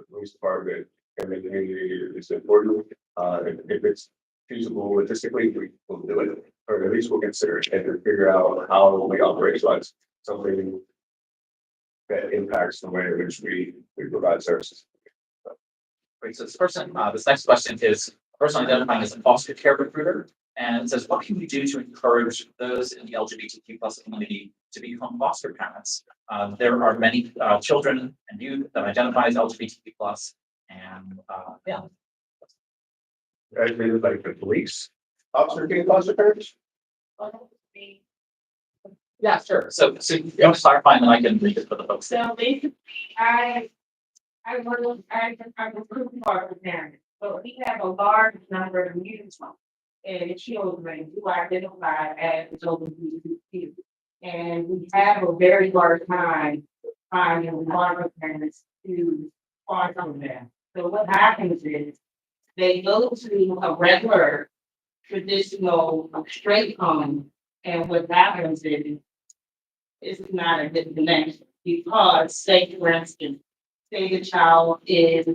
police department and the community is important. If it's feasible logistically, we will do it, or at least we'll consider it and figure out how we operationalize something that impacts the way in which we provide services. Great, so this next question is a person identifying as a foster care recruiter. And it says, what can we do to encourage those in the LGBTQ plus community to become foster parents? There are many children and youth that identify as LGBTQ plus, and yeah. Right, like the police officer being foster parents? Yeah, sure. So you want to clarify, and then I can read it for the folks. So basically, I recruit for parents, but we have a large number of youth and children who identify as LGBTQ. And we have a very hard time finding foster parents to sponsor them. So what happens is they go to a regular traditional straight home, and what happens is it's not a good connection because, say, for instance, say the child is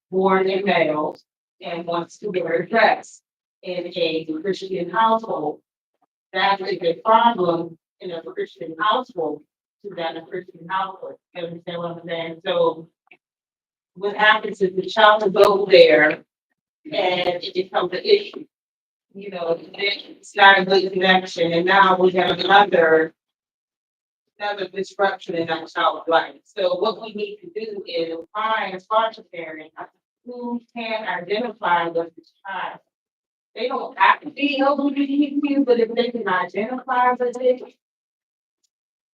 born a male and wants to wear a dress in a Christian household. That is a problem in a Christian household to that a Christian household. You understand what I'm saying? So what happens is the child will go there and it becomes an issue. It's not a good connection, and now we have another disruption in that child's life. So what we need to do is find foster parents who can identify with the child. They don't have to be LGBTQ, but if they can identify with it,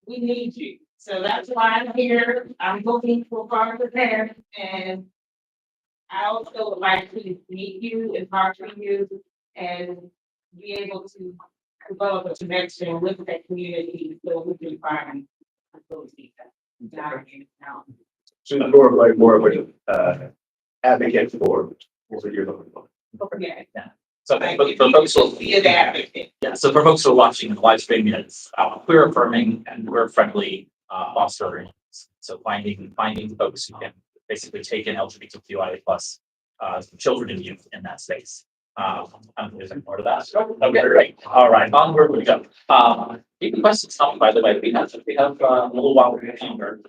we need you. So that's why I'm here. I'm looking for foster parents, and I also would like to meet you and talk to you and be able to develop a connection with that community so we can find those people. So more of an advocate for what you're looking for. Yeah. So for folks who Be an advocate. yeah, so for folks who are watching the live stream, it's queer affirming and queer friendly fostering. So finding folks who can basically take in LGBTQIA plus children and youth in that space. There's more to that. Okay, great. All right, onward we go. Even questions coming, by the way. We have a little while longer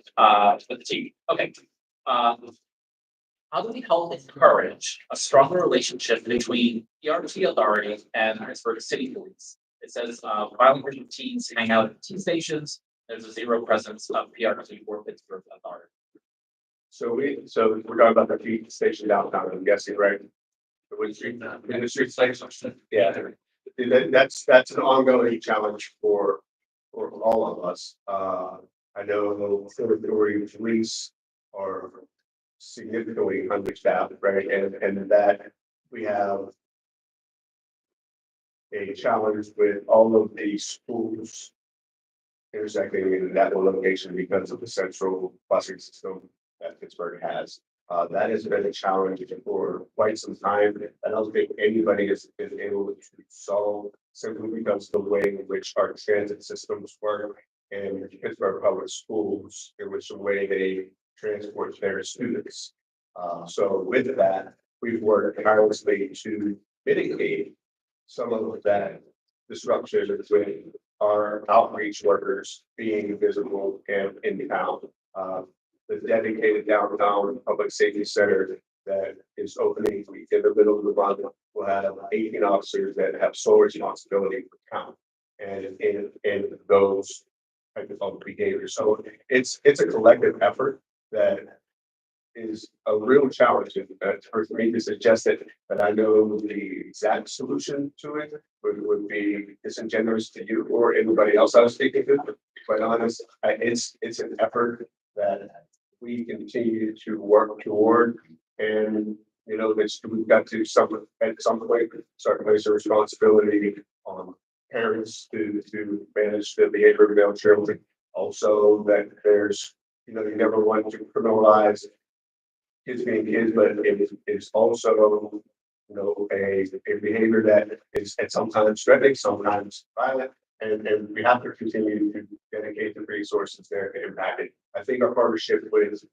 with the team. Okay. How do we help encourage a stronger relationship between PRT authority and Pittsburgh City Police? It says violent group of teens hang out at teen stations. There's a zero presence of PRT or Pittsburgh authority. So we're talking about the feed station downtown, I'm guessing, right? The Wood Street, in the street station. Yeah, that's an ongoing challenge for all of us. I know the police are significantly understaffed, right? And that we have a challenge with all of the schools intersecting in that one location because of the central busing system that Pittsburgh has. That has been a challenge for quite some time. I don't think anybody has been able to solve simply because the way in which our transit systems work and Pittsburgh Public Schools, in which the way they transport their students. So with that, we've worked tirelessly to mitigate some of that disruption with our outreach workers being visible and in town. The dedicated downtown public safety center that is opening in the middle of the month will have 18 officers that have sole responsibility for town and those type of behaviors. So it's a collective effort that is a real challenge for me to suggest that, but I know the exact solution to it would be disingenuous to you or anybody else I was speaking to. But quite honest, it's an effort that we continue to work toward, and you know, we've got to at some point start to place a responsibility on parents to manage the behavior of their children. Also, that there's, you know, you never want to criminalize kids being kids, but it is also, you know, a behavior that is at sometimes threatening, sometimes violent, and we have to continue to dedicate the resources there to impact it. I think our partnership with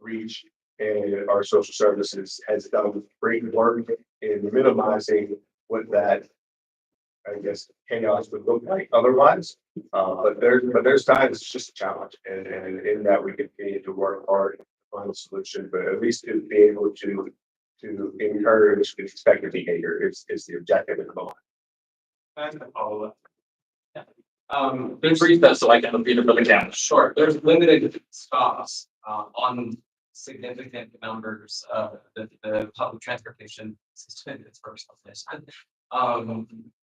Reach and our social services has done great work in minimizing what that, I guess, chaos would look like otherwise. But there's times it's just a challenge, and in that we continue to work hard to find a solution, but at least to be able to encourage expected behavior is the objective at the moment. That's a follow-up. Please read that so I can read it really down. Sure, there's limited stops on significant numbers of the public transportation system in Pittsburgh.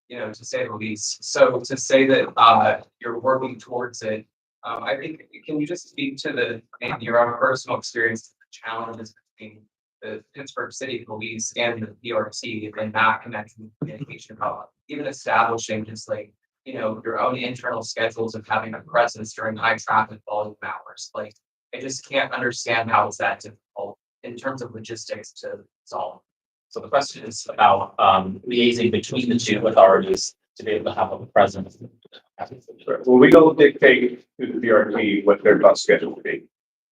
You know, to say the least. So to say that you're working towards it, I think, can you just speak to maybe your own personal experience, the challenges between the Pittsburgh City Police and the PRC and that connection communication about even establishing just like, you know, your own internal schedules of having a presence during high traffic volume hours. Like, I just can't understand how it's that difficult in terms of logistics to solve. So the question is about liaising between the two authorities to be able to have a presence. Well, we don't dictate to the PRT what their bus schedule will be.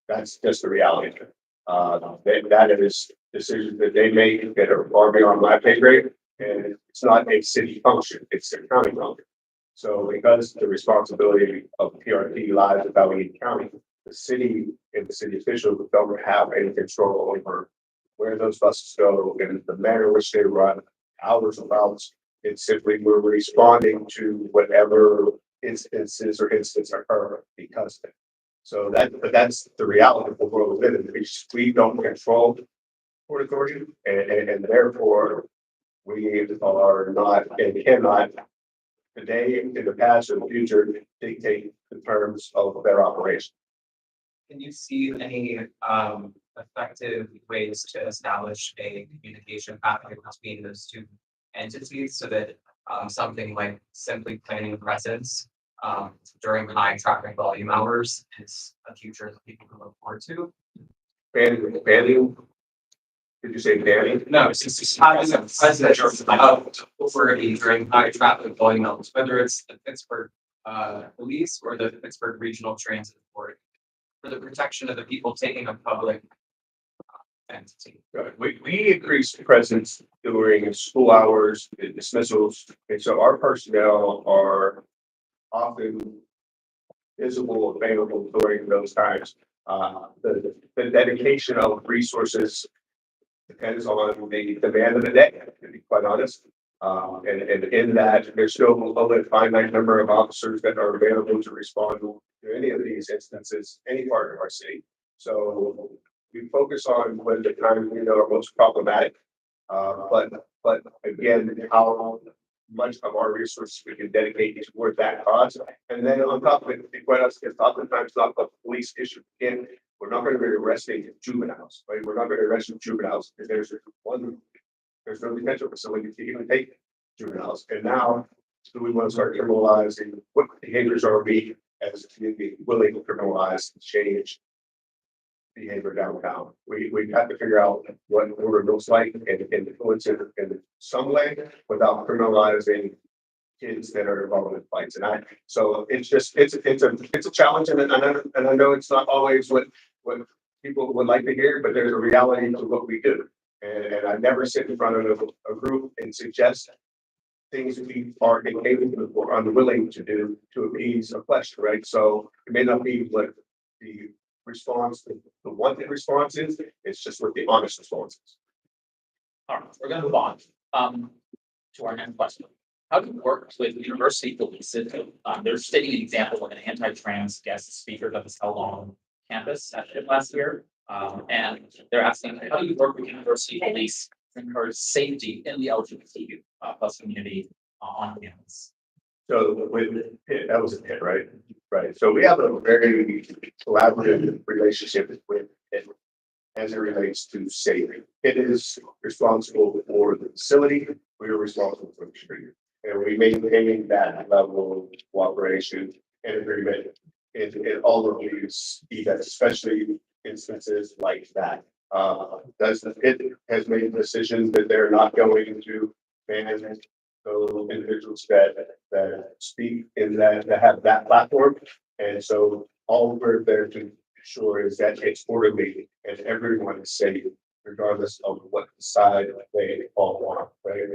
That's just the reality. That is decisions that they make that are far beyond my pay grade, and it's not a city function, it's a county function. So because the responsibility of PRT lies with Allegheny County, the city and the city officials don't have any control over where those buses go and the manner in which they run, hours of routes. It's simply we're responding to whatever instances occur because of it. So that's the reality of the world we live in. We don't control Port Authority, and therefore we are not and cannot today, in the past, or in the future, dictate the terms of their operation. Can you see any effective ways to establish a communication pathway between those two entities so that something like simply planning presence during high traffic volume hours is a future that people can look forward to? Banning? Did you say banning? No, it's just having a presence of authority during high traffic volume hours, whether it's the Pittsburgh police or the Pittsburgh Regional Transit Authority, for the protection of the people taking a public entity. Right. We increase presence during school hours, dismissals, and so our personnel are often visible, available during those times. The dedication of resources depends on the demand of the day, to be quite honest. And in that, there's still only a finite number of officers that are available to respond to any of these instances, any part of our city. So we focus on when the times we know are most problematic. But again, how much of our resources we can dedicate toward that cause. And then on top of it, quite honest, it's oftentimes not a police issue. Again, we're not going to be arresting juveniles, right? We're not going to arrest juveniles because there's no detention facility to even take juveniles. And now, do we want to start criminalizing what behaviors are we as a community willing to criminalize and change behavior downtown? We have to figure out what order looks like and influence it in some way without criminalizing kids that are involved in fights. So it's a challenge, and I know it's not always what people would like to hear, but there's a reality to what we do. And I never sit in front of a group and suggest things we are incapable or unwilling to do to appease a question, right? So it may not be what the response, the wanted response is, it's just what the honest response is. All right, we're gonna move on to our next question. How do you work with university police? They're stating an example of an anti-trans guest speaker that was held on campus last year. And they're asking, how do you work with university police to encourage safety in the LGBTQ plus community on campus? So that was a hit, right? Right. So we have a very collaborative relationship with it. as it relates to safety. It is responsible for the facility, we are responsible for the street. And we maintain that level of cooperation and agreement in all of these events, especially instances like that. It has made decisions that they're not going to ban those individuals that speak in that have that platform. And so all we're there to ensure is that it's orderly and everyone is safe, regardless of what side they fall on, right?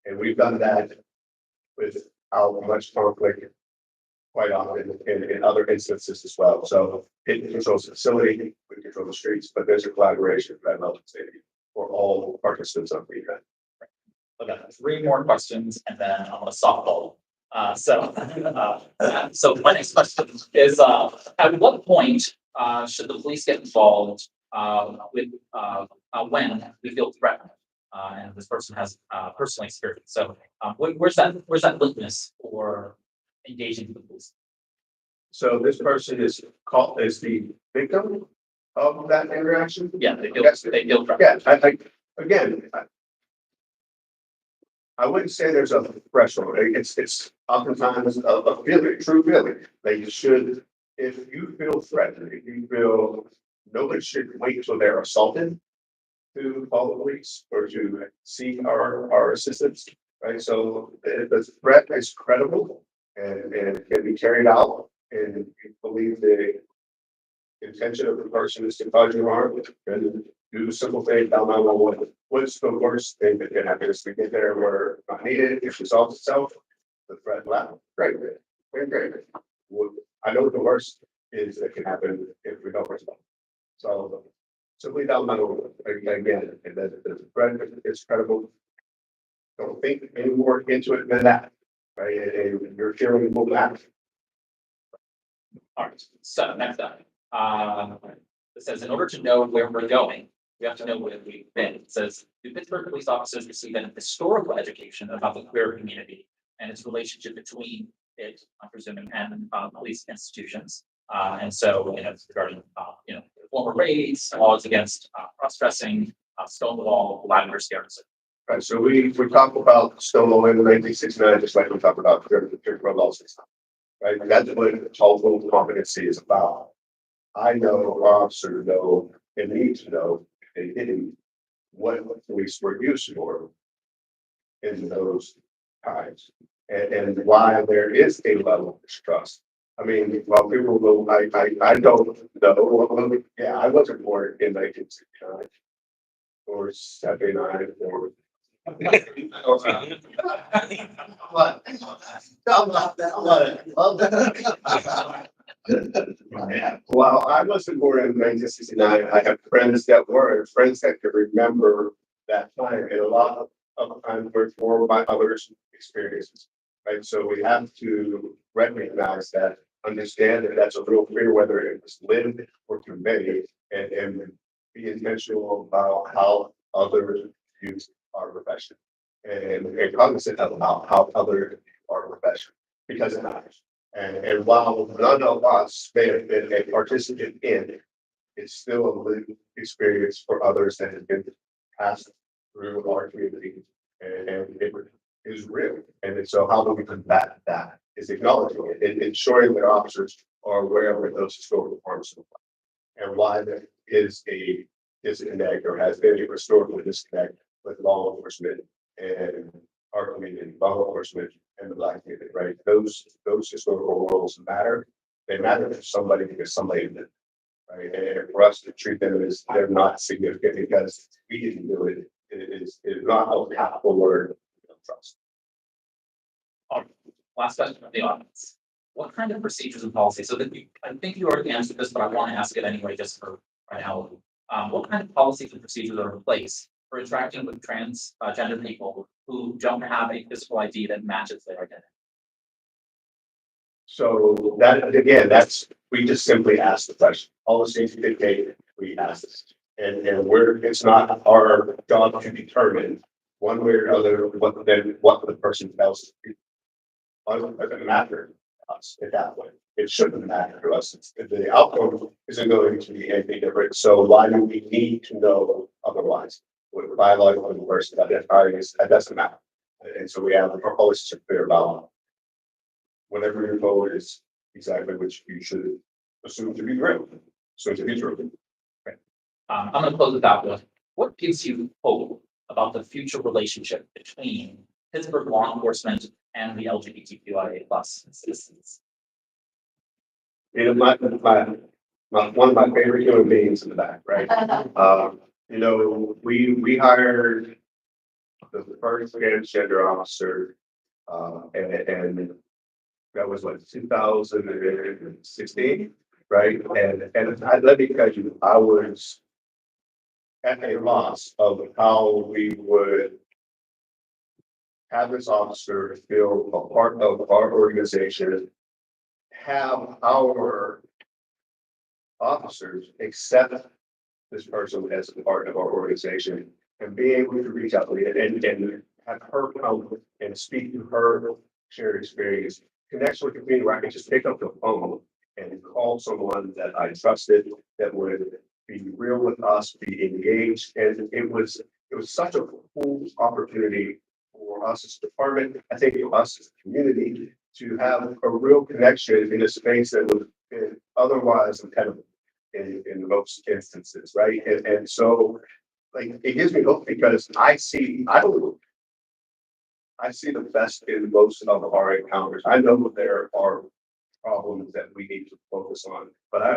And we've done that without much conflict quite often in other instances as well. So it controls the facility, we control the streets, but there's a collaboration for that level of safety for all participants of the event. Okay, 3 more questions and then I'm gonna softball. So my next question is, at what point, should the police get involved, with, when we feel threatened? And this person has, personal experience. So, where's that litmus for engaging with the police? So this person is the victim of that interaction? Yeah, they feel, Yes. they feel threatened. Yeah, I wouldn't say there's a threshold. It's oftentimes a feeling, true feeling. That you should, if you feel threatened, if you feel nobody should wait until they're assaulted to call the police or to seek our assistance, right? So if the threat is credible and can be carried out, and you believe the intention of the person is to cause you harm, then do the simple thing, dial 911. What's the worst thing that can happen is we get there where not needed, it resolves itself, the threat left, great. I know what the worst is that can happen if we don't respond. So simply dial 911 again, and then the threat is credible. Don't think any more into it than that, right? And you're feeling will act. All right, so next up, it says, in order to know where we're going, we have to know where we've been. It says, do Pittsburgh police officers receive an historical education about the queer community and its relationship between it, I'm presuming, and police institutions? And so, regarding, former raids, laws against cross-dressing, Stonewall, Lavender Scirotto. Right, so we talk about Stonewall in 1969, just like we talk about criminal laws and stuff. Right, that's what total competency is about. I know officers know and need to know if they didn't what police were used for in those times, and why there is a level of distrust. I mean, while people will, I don't know. Yeah, I wasn't born in 1969 or 79 or. Well, I wasn't born in 1969. I have friends that were, friends that could remember that time, and a lot of times were formed by others' experiences. Right, so we have to recognize that, understand that that's a real fear, whether it was lived or conveyed, and be intentional about how others use our profession, and cognizant about how others use our profession, because it matters. And while none of us may have been a participant in it, it's still a lived experience for others that have been passed through our community, and it is real. And so how do we combat that is acknowledging it and ensuring that officers are aware of what those historical harms look like and why there is a disconnect or has been a historical disconnect with law enforcement and our community, law enforcement and the Black community, right? Those historical roles matter. They matter to somebody because somebody did, right? And for us to treat them as they're not significant because we didn't do it, it is not a powerful word of trust. Last question from the audience. What kind of procedures and policies? So that I think you already answered this, but I want to ask it anyway, just for finality. What kind of policies and procedures are in place for interacting with transgender people who don't have a physical ID that matches their identity? So that, again, we just simply ask the question. All the things we dictate, we ask this. And it's not our job to determine one way or another what the person tells us. It doesn't matter to us at that point. it shouldn't matter to us. The outcome isn't going to be anything different. So why do we need to know otherwise? With biological diversity, that doesn't matter. And so we have a policy to clear about whatever your vote is, exactly which you should assume to be true. So to be true. I'm gonna close with that one. What gives you hope about the future relationship between Pittsburgh law enforcement and the LGBTQIA plus citizens? You know, one of my favorite human beings in the back, right? You know, we hired the first transgender officer, and that was what, 2016, right? Let me tell you, I was at a loss of how we would have this officer feel a part of our organization, have our officers accept this person as a part of our organization, and be able to reach out to me and have her come and speak to her shared experience, connection with the community where I could just pick up the phone and call someone that I trusted, that would be real with us, be engaged. And it was such a cool opportunity for us as a department, I think for us as a community, to have a real connection in a space that would have been otherwise untenable in most instances, right? And so, like, it gives me hope because I see the best in most of our encounters. I know there are problems that we need to focus on, but I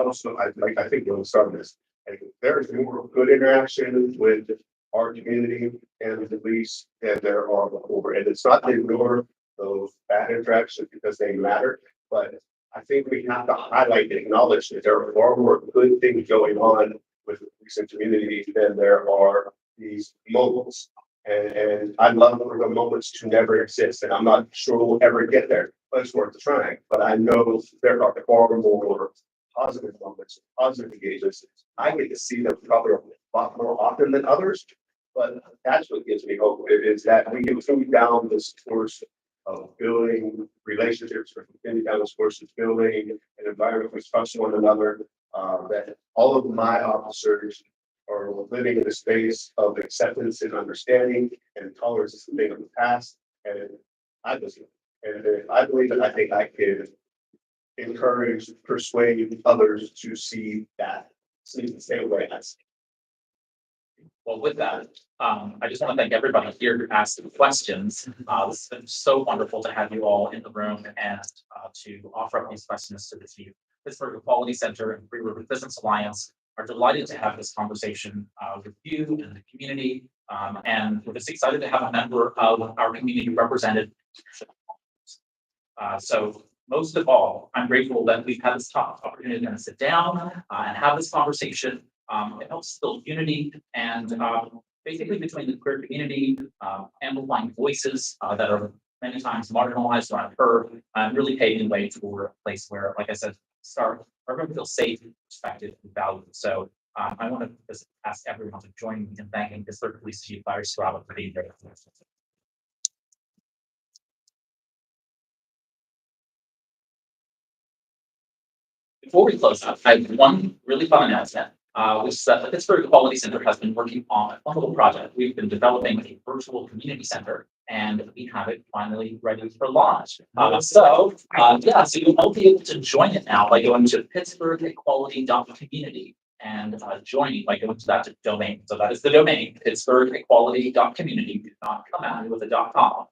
think we'll start this. Like, there's more good interaction with our community and the police than there are before. And it's not to ignore those bad interactions because they matter, but I think we have to highlight and acknowledge that there are far more good things going on with the police and community than there are these moments. And I'd love for the moments to never exist. And I'm not sure we'll ever get there, but it's worth trying. But I know there are far more positive moments, positive engagements. I get to see them probably a lot more often than others. But that's what gives me hope, is that we continue down this course of building relationships, or continue down this course of building an environment where we trust one another, that all of my officers are living in a space of acceptance and understanding, and tolerance is a thing of the past. And I believe, that I think I can encourage, persuade others to see that, see the same way I see. Well, with that, I just want to thank everybody here who asked the questions. This has been so wonderful to have you all in the room and to offer up these questions to the team. Pittsburgh Equality Center and Free River Business Alliance are delighted to have this conversation with you and the community. And we're just excited to have a member of our community represented. So most of all, I'm grateful that we've had this opportunity to sit down and have this conversation. It helps build unity and basically between the queer community, amplifying voices that are many times marginalized or unheard, really paving the way for a place where, like I said, everyone feels safe, respected, and valued. So I want to just ask everyone to join me in thanking Pittsburgh Police Chief Larry Scirotto for being here. Before we close up, I have one really fun announcement, which is that the Pittsburgh Equality Center has been working on a fun little project. We've been developing a virtual community center, and we have it finally ready for launch. So you'll all be able to join it now by going to pittsburghequality.community and joining by going to that domain. So that is the domain, pittsburghequality.community. Do not come at me with a .com.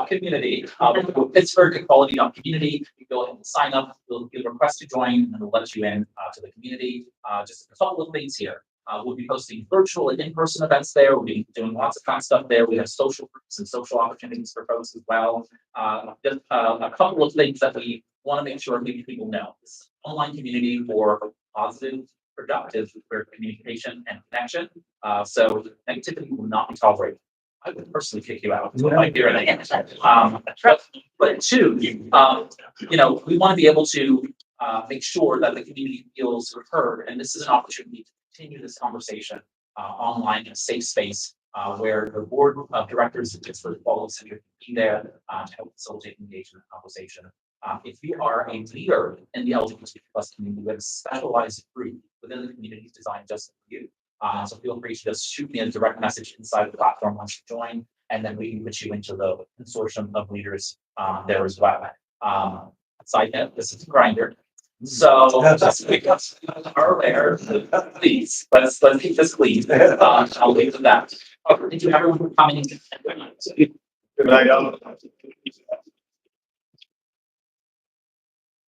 .community. Pittsburghequality.community. You go ahead and sign up. You'll request to join, and it'll let you in to the community. Just a couple of things here. We'll be hosting virtual and in-person events there. We'll be doing lots of fun stuff there. We have social groups and social opportunities for folks as well. Just a couple of things that we want to make sure people know. This is an online community for positive, productive communication and connection. So negativity will not be tolerated. I would personally kick you out. But two, we want to be able to make sure that the community feels heard, and this is an opportunity to continue this conversation online in a safe space where the board of directors of Pittsburgh Equality Center can be there to help facilitate engagement and conversation. If you are a leader in the LGBTQ+ community, we have a specialized group within the community designed just for you. So feel free to just shoot me a direct message inside the platform once you join, and then we can put you into the consortium of leaders there as well. Side note, this is Grindr. So just because you are aware, please, let's keep this clean. I'll leave with that. Thank you everyone for coming. Good night,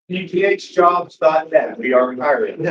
UTHjobs.net, we are hiring.